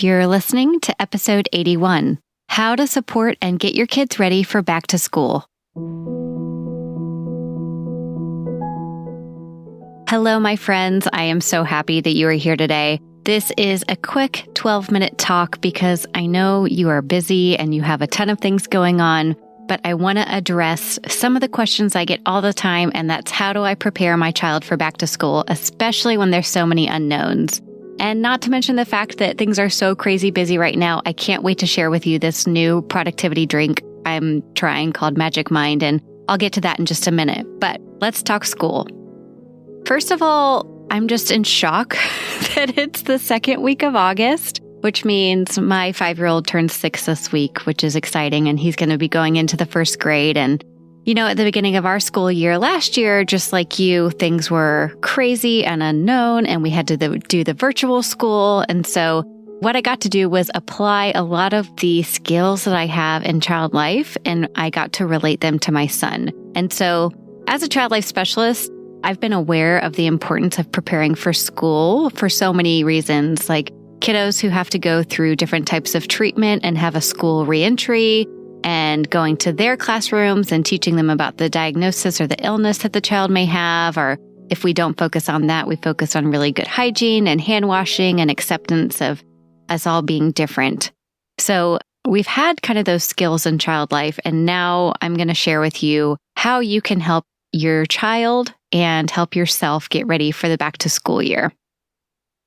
You're listening to episode 81, How to Support and Get Your Kids Ready for Back to School. Hello, my friends. I am so happy that you are here today. This is a quick 12-minute talk because I know you are busy and you have a ton of things going on, but I want to address some of the questions I get all the time, and that's how do I prepare my child for back to school, especially when there's so many unknowns. And not to mention the fact that things are so crazy busy right now. I can't wait to share with you this new productivity drink I'm trying called Magic Mind, and I'll get to that in just a minute. But let's talk school. First of all, I'm just in shock that it's the second week of August, which means my 5-year-old turns 6 this week, which is exciting, and he's going to be going into the first grade. And, you know, at the beginning of our school year last year, just like you, things were crazy and unknown, and we had to do the virtual school. And so what I got to do was apply a lot of the skills that I have in child life, and I got to relate them to my son. And so as a child life specialist, I've been aware of the importance of preparing for school for so many reasons, like kiddos who have to go through different types of treatment and have a school reentry, and going to their classrooms and teaching them about the diagnosis or the illness that the child may have. Or if we don't focus on that, we focus on really good hygiene and hand washing and acceptance of us all being different. So we've had kind of those skills in child life, and now I'm going to share with you how you can help your child and help yourself get ready for the back to school year.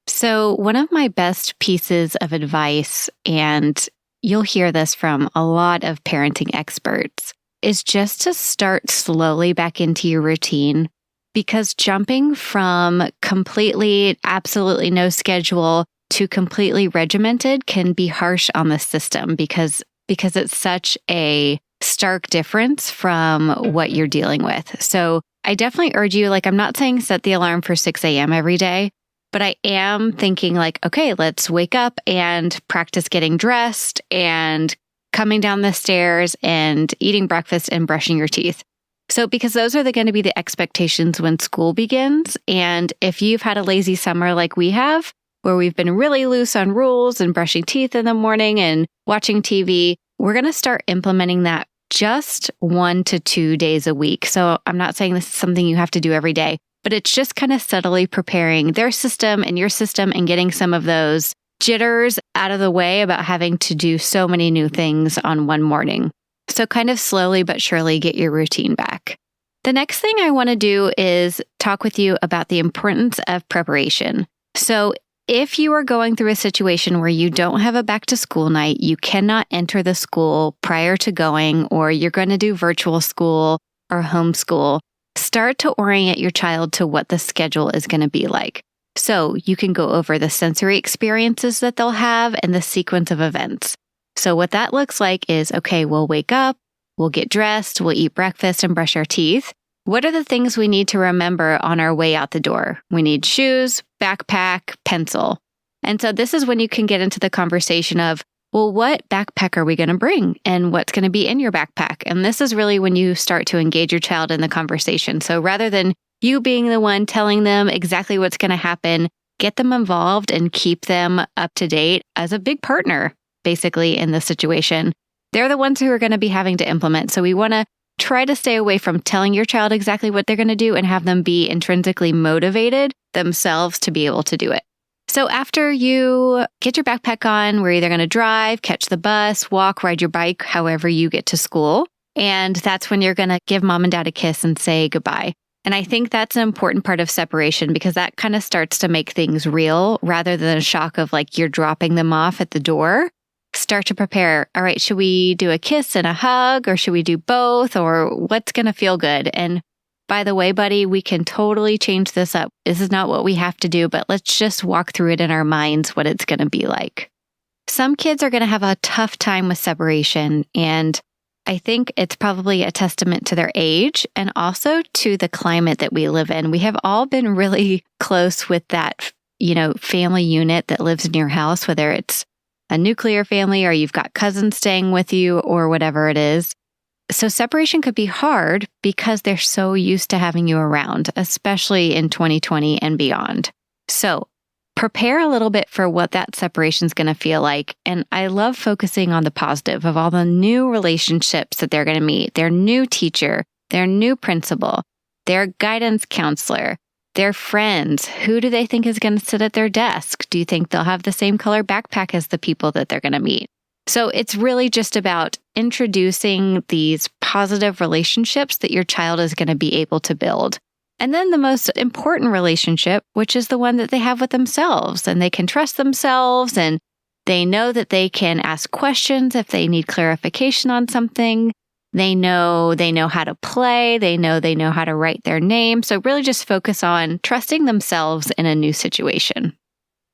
So one of my best pieces of advice, and you'll hear this from a lot of parenting experts, is just to start slowly back into your routine, because jumping from completely, absolutely no schedule to completely regimented can be harsh on the system because it's such a stark difference from what you're dealing with. So I definitely urge you, I'm not saying set the alarm for 6 a.m. every day, but I am thinking okay, let's wake up and practice getting dressed and coming down the stairs and eating breakfast and brushing your teeth. So because those are going to be the expectations when school begins. And if you've had a lazy summer like we have, where we've been really loose on rules and brushing teeth in the morning and watching TV, we're going to start implementing that just 1 to 2 days a week. So I'm not saying this is something you have to do every day, but it's just kind of subtly preparing their system and your system and getting some of those jitters out of the way about having to do so many new things on one morning. So kind of slowly but surely get your routine back. The next thing I want to do is talk with you about the importance of preparation. So if you are going through a situation where you don't have a back to school night, you cannot enter the school prior to going, or you're going to do virtual school or homeschool, start to orient your child to what the schedule is going to be like. So you can go over the sensory experiences that they'll have and the sequence of events. So what that looks like is, okay, we'll wake up, we'll get dressed, we'll eat breakfast and brush our teeth. What are the things we need to remember on our way out the door? We need shoes, backpack, pencil. And so this is when you can get into the conversation of, well, what backpack are we going to bring? And what's going to be in your backpack? And this is really when you start to engage your child in the conversation. So rather than you being the one telling them exactly what's going to happen, get them involved and keep them up to date as a big partner, basically, in the situation. They're the ones who are going to be having to implement. So we want to try to stay away from telling your child exactly what they're going to do and have them be intrinsically motivated themselves to be able to do it. So after you get your backpack on, we're either going to drive, catch the bus, walk, ride your bike, however you get to school. And that's when you're going to give mom and dad a kiss and say goodbye. And I think that's an important part of separation, because that kind of starts to make things real rather than a shock of you're dropping them off at the door. Start to prepare. All right, should we do a kiss and a hug, or should we do both, or what's going to feel good? And by the way, buddy, we can totally change this up. This is not what we have to do, but let's just walk through it in our minds what it's going to be like. Some kids are going to have a tough time with separation, and I think it's probably a testament to their age and also to the climate that we live in. We have all been really close with that, family unit that lives in your house, whether it's a nuclear family or you've got cousins staying with you or whatever it is. So separation could be hard because they're so used to having you around, especially in 2020 and beyond. So prepare a little bit for what that separation is going to feel like. And I love focusing on the positive of all the new relationships that they're going to meet, their new teacher, their new principal, their guidance counselor, their friends. Who do they think is going to sit at their desk? Do you think they'll have the same color backpack as the people that they're going to meet? So it's really just about introducing these positive relationships that your child is going to be able to build. And then the most important relationship, which is the one that they have with themselves, and they can trust themselves, and they know that they can ask questions if they need clarification on something. They know how to play. They know how to write their name. So really just focus on trusting themselves in a new situation.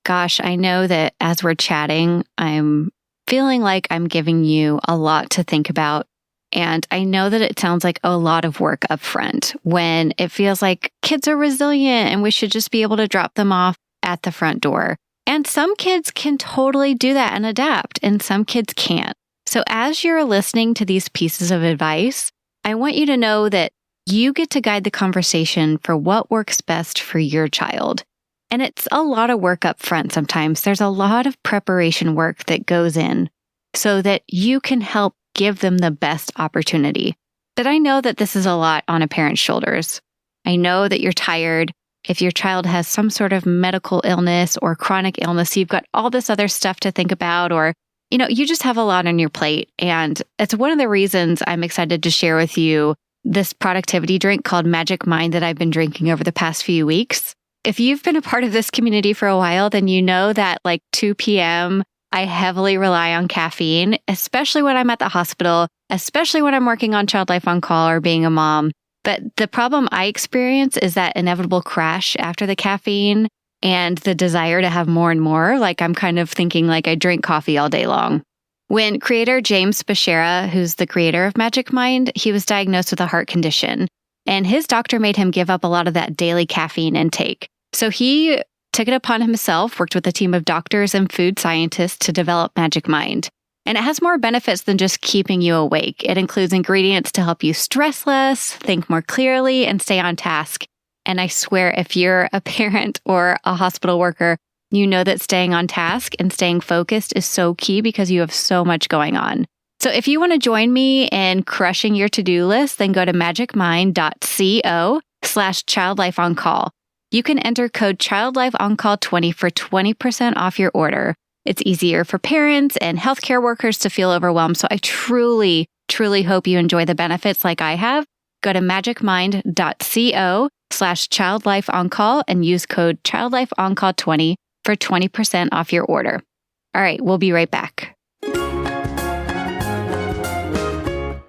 Gosh, I know that as we're chatting, I'm feeling like I'm giving you a lot to think about. And I know that it sounds like a lot of work up front when it feels like kids are resilient and we should just be able to drop them off at the front door. And some kids can totally do that and adapt, and some kids can't. So as you're listening to these pieces of advice, I want you to know that you get to guide the conversation for what works best for your child. And it's a lot of work up front sometimes. There's a lot of preparation work that goes in so that you can help give them the best opportunity. But I know that this is a lot on a parent's shoulders. I know that you're tired. If your child has some sort of medical illness or chronic illness, you've got all this other stuff to think about, or, you just have a lot on your plate. And it's one of the reasons I'm excited to share with you this productivity drink called Magic Mind that I've been drinking over the past few weeks. If you've been a part of this community for a while, then you know that like 2 p.m., I heavily rely on caffeine, especially when I'm at the hospital, especially when I'm working on Child Life on Call or being a mom. But the problem I experience is that inevitable crash after the caffeine and the desire to have more and more. Like I'm kind of thinking like I drink coffee all day long. When creator James Bashara, who's the creator of Magic Mind, he was diagnosed with a heart condition, and his doctor made him give up a lot of that daily caffeine intake. So he took it upon himself, worked with a team of doctors and food scientists to develop Magic Mind. And it has more benefits than just keeping you awake. It includes ingredients to help you stress less, think more clearly, and stay on task. And I swear, if you're a parent or a hospital worker, you know that staying on task and staying focused is so key because you have so much going on. So if you want to join me in crushing your to-do list, then go to magicmind.co/childlifeoncall. You can enter code ChildLifeOnCall20 for 20% off your order. It's easier for parents and healthcare workers to feel overwhelmed. So I truly, truly hope you enjoy the benefits like I have. Go to magicmind.co/childlifeoncall and use code ChildLifeOnCall20 for 20% off your order. All right, we'll be right back.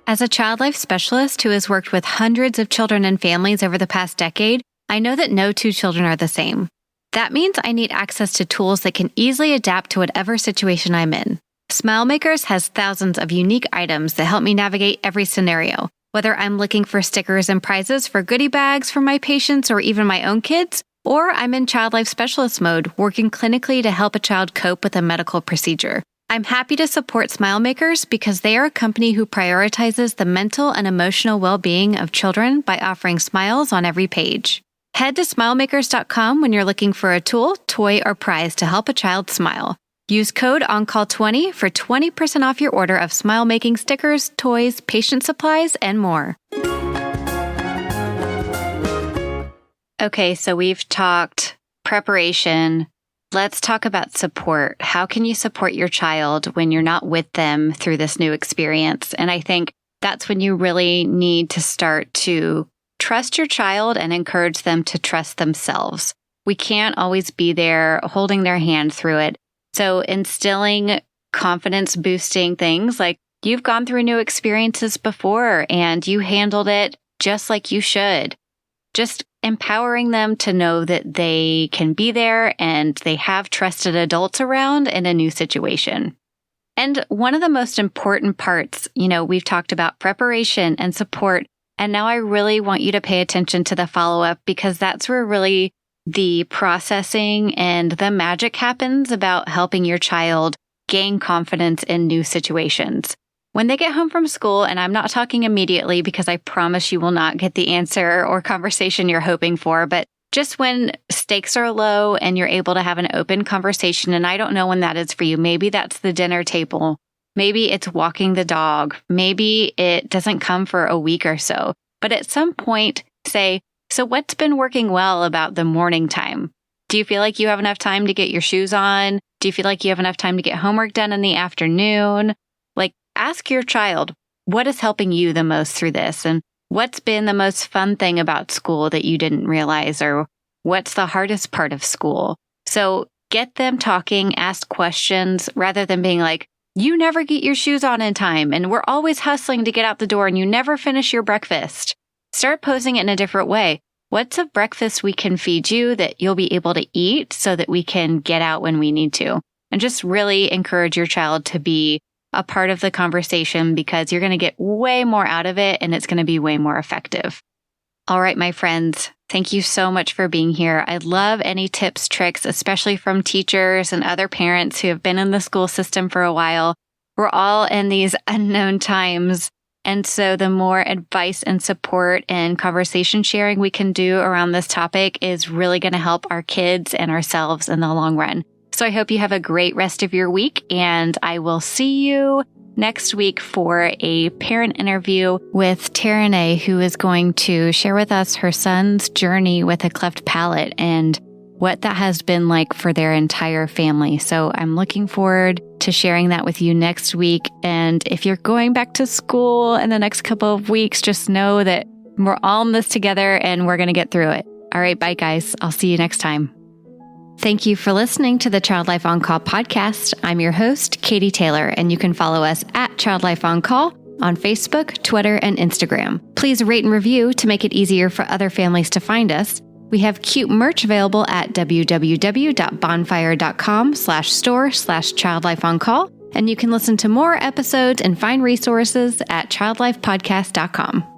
As a child life specialist who has worked with hundreds of children and families over the past decade, I know that no two children are the same. That means I need access to tools that can easily adapt to whatever situation I'm in. SmileMakers has thousands of unique items that help me navigate every scenario. Whether I'm looking for stickers and prizes for goodie bags for my patients or even my own kids, or I'm in child life specialist mode, working clinically to help a child cope with a medical procedure. I'm happy to support SmileMakers because they are a company who prioritizes the mental and emotional well-being of children by offering smiles on every page. Head to smilemakers.com when you're looking for a tool, toy, or prize to help a child smile. Use code ONCALL20 for 20% off your order of smile-making stickers, toys, patient supplies, and more. Okay, so we've talked preparation. Let's talk about support. How can you support your child when you're not with them through this new experience? And I think that's when you really need to start to trust your child and encourage them to trust themselves. We can't always be there holding their hand through it. So instilling confidence boosting things like you've gone through new experiences before and you handled it just like you should. Just empowering them to know that they can be there and they have trusted adults around in a new situation. And one of the most important parts, we've talked about preparation and support. And now I really want you to pay attention to the follow-up because that's where really the processing and the magic happens about helping your child gain confidence in new situations. When they get home from school, and I'm not talking immediately because I promise you will not get the answer or conversation you're hoping for, but just when stakes are low and you're able to have an open conversation. And I don't know when that is for you. Maybe that's the dinner table. Maybe it's walking the dog. Maybe it doesn't come for a week or so. But at some point, say, so what's been working well about the morning time? Do you feel like you have enough time to get your shoes on? Do you feel like you have enough time to get homework done in the afternoon? Like, ask your child, what is helping you the most through this? And what's been the most fun thing about school that you didn't realize? Or what's the hardest part of school? So get them talking, ask questions, rather than being like, you never get your shoes on in time, and we're always hustling to get out the door, and you never finish your breakfast. Start posing it in a different way. What's a breakfast we can feed you that you'll be able to eat so that we can get out when we need to? And just really encourage your child to be a part of the conversation, because you're going to get way more out of it and it's going to be way more effective. All right, my friends, thank you so much for being here. I love any tips, tricks, especially from teachers and other parents who have been in the school system for a while. We're all in these unknown times. And so the more advice and support and conversation sharing we can do around this topic is really going to help our kids and ourselves in the long run. So I hope you have a great rest of your week, and I will see you next week for a parent interview with Taranae, who is going to share with us her son's journey with a cleft palate and what that has been like for their entire family. So I'm looking forward to sharing that with you next week. And if you're going back to school in the next couple of weeks, just know that we're all in this together and we're going to get through it. All right, bye guys. I'll see you next time. Thank you for listening to the Child Life On Call podcast. I'm your host, Katie Taylor, and you can follow us at Child Life On Call on Facebook, Twitter, and Instagram. Please rate and review to make it easier for other families to find us. We have cute merch available at www.bonfire.com/store/childlifeoncall, and you can listen to more episodes and find resources at childlifepodcast.com.